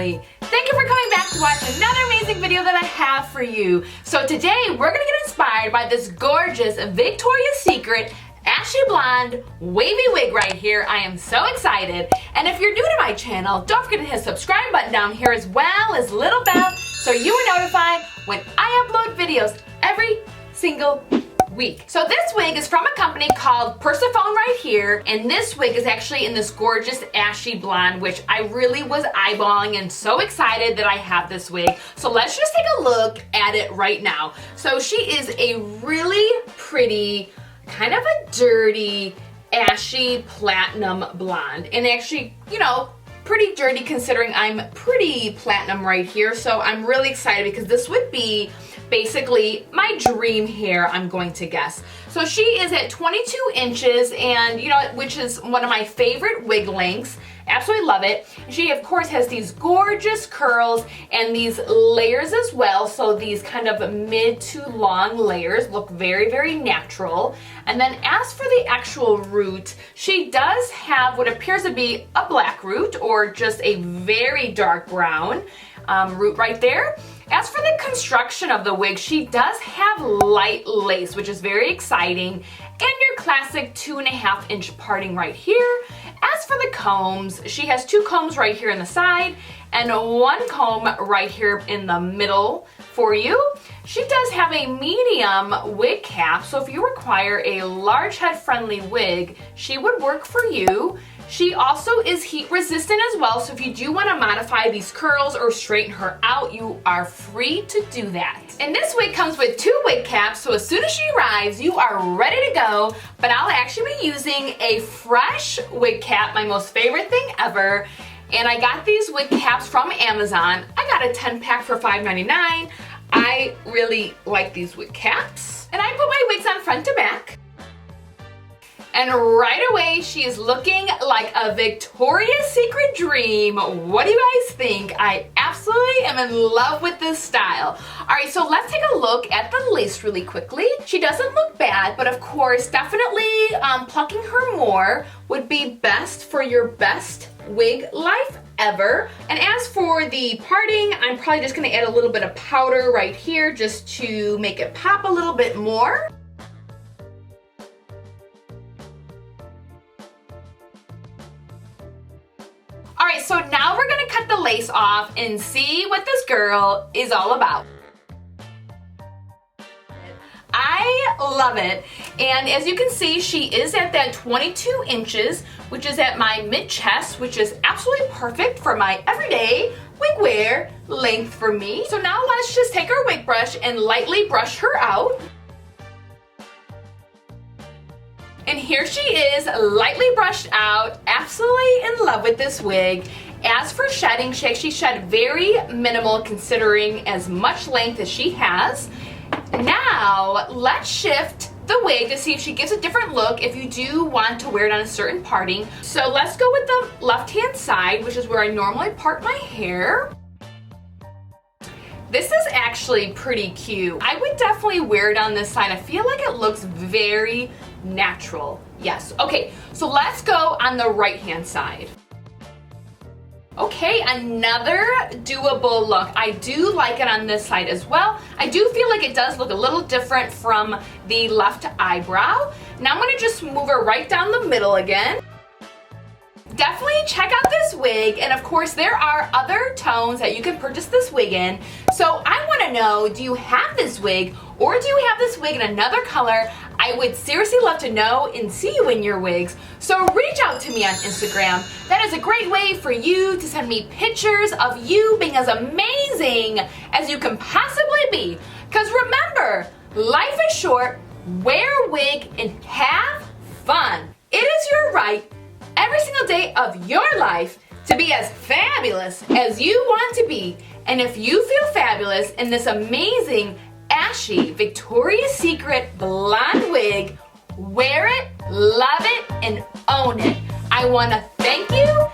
family. Thank you for coming back to watch another amazing video that I have for you. So today we're gonna get inspired by this gorgeous Victoria's Secret ashy blonde wavy wig right here. I am so excited. And if you're new to my channel, don't forget to hit the subscribe button down here as well as little bell so you are notified when I upload videos every single week. So this wig is from a company called Persephone right here, and this wig is actually in this gorgeous ashy blonde, which I really was eyeballing and so excited that I have this wig. So let's just take a look at it right now. So she is a really pretty, kind of a dirty, ashy platinum blonde, and actually, you know, pretty dirty considering I'm pretty platinum right here. So I'm really excited because this would be basically my dream hair, I'm going to guess. So she is at 22 inches, and you know, which is one of my favorite wig lengths. Absolutely love it. She of course has these gorgeous curls and these layers as well. So these kind of mid to long layers look very, very natural. And then as for the actual root, she does have what appears to be a black root or just a very dark brown root right there. As for the construction of the wig, she does have light lace, which is very exciting, and your classic 2.5 inch parting right here. As for the combs, she has 2 combs right here in the side and 1 comb right here in the middle for you. She does have a medium wig cap, so if you require a large head friendly wig, she would work for you. She also is heat resistant as well, so if you do want to modify these curls or straighten her out, you are free to do that. And this wig comes with 2 wig caps, so as soon as she arrives, you are ready to go. But I'll actually be using a fresh wig cap, my most favorite thing ever. And I got these wig caps from Amazon. I got a 10-pack for $5.99. I really like these wig caps. And I put my wigs on front to back. And right away, she is looking like a Victoria's Secret dream. What do you guys think? I absolutely am in love with this style. All right, so let's take a look at the lace really quickly. She doesn't look bad, but of course, definitely plucking her more would be best for your best wig life ever. And as for the parting, I'm probably just gonna add a little bit of powder right here just to make it pop a little bit more. All right, so now we're gonna cut the lace off and see what this girl is all about. I love it, and as you can see, she is at that 22 inches, which is at my mid-chest, which is absolutely perfect for my everyday wig wear length for me. So now let's just take our wig brush and lightly brush her out. And here she is, lightly brushed out, absolutely in love with this wig. As for shedding, she actually shed very minimal considering as much length as she has. Now, let's shift the wig to see if she gives a different look if you do want to wear it on a certain parting. So let's go with the left-hand side, which is where I normally part my hair. This is actually pretty cute. I would definitely wear it on this side. I feel like it looks very natural. Yes. Okay, so let's go on the right-hand side. Okay, another doable look. I do like it on this side as well. I do feel like it does look a little different from the left eyebrow. Now I'm gonna just move her right down the middle again. Definitely check out this wig, and of course there are other tones that you can purchase this wig in. So I want to know, do you have this wig or do you have this wig in another color? I would seriously love to know and see you in your wigs. So reach out to me on Instagram. That is a great way for you to send me pictures of you being as amazing as you can possibly be. Because remember, life is short, wear a wig and have fun. It is your right every single day of your life to be as fabulous as you want to be. And if you feel fabulous in this amazing, ashy, Victoria's Secret blonde wig, wear it, love it, and own it. I want to thank you